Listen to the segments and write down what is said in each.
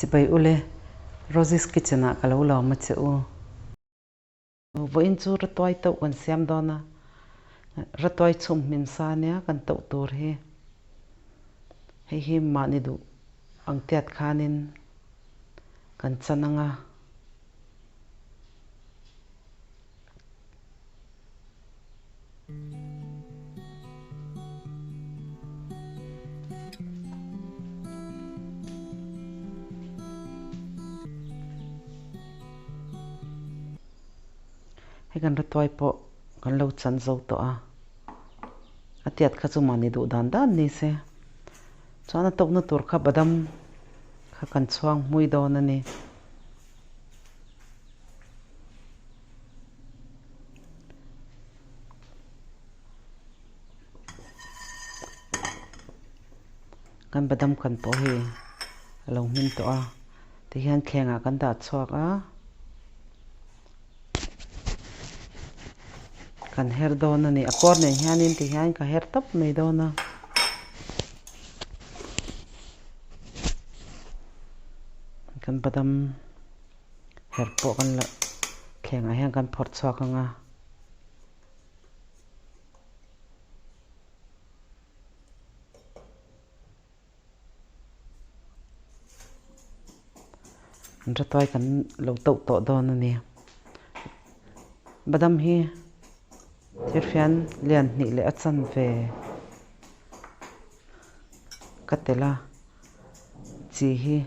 Chị bay ule Rosie's Kitchen à kalau lo mà chị u với in chú Rawtuai tàu gần siamdan à Rawtuai chum min sa nè kan tàu tur hi mà ni du ang tiat khanin kan chananga hay kan Rawtuai po kan lo chan zo to a atiat kha chu mani du dan dan ni se chana tok na tur kha badam kha kan chuang mui do na ni kan badam kan po hi lo min to a ti hian thlenga kan da chuak a kan her do na ni akor ne hianin ti hian ka her tap mai do na kan badam her po kan la thlenga hian kan phort chuak anga Rawtuai kan lo tau to do na ni badam hi thirfian lian ni le achan ve katela chi hi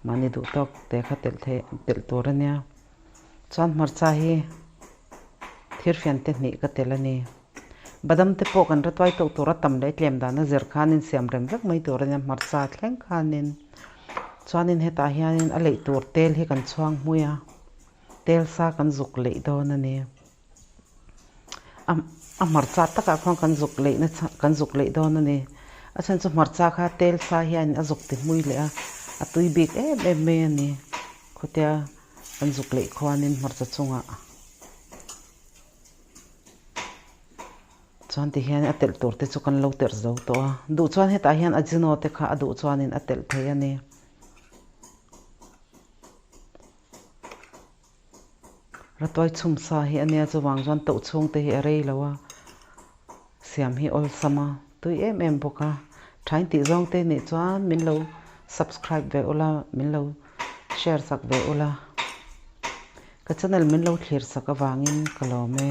mani du tok te kha tel tur ania chan Hmarcha hi thirfian te ni katela ni badam te po kan Rawtuai to tura tam le tlem da na zer khanin siam rem vek mai tur ania Hmarcha thleng khanin chuanin heta hianin a lei tur tel hi kan chuang muya tel sa kan zuk lei do na ni a Hmarcha taka khong kan zuk lei do na ni a chan chu Hmarcha kha tel sa hian a zuk ti mui le a tui bik em me ani khotia kan zuk lei khwanin Hmarcha chunga chuan ti hian a tel tur te chu kan lo ter zo to a du chuan heta hian a jino te kha a du chuanin a tel thei ani Rawtuai chum sa hi ania chuwang chuan tauh chhung te hi a rei lo a siam hi ol sama tui em boka thain ti zong te ni chuan min lo subscribe ve ola min lo share sak ve ola ka channel min lo thlir sak awangin kalawme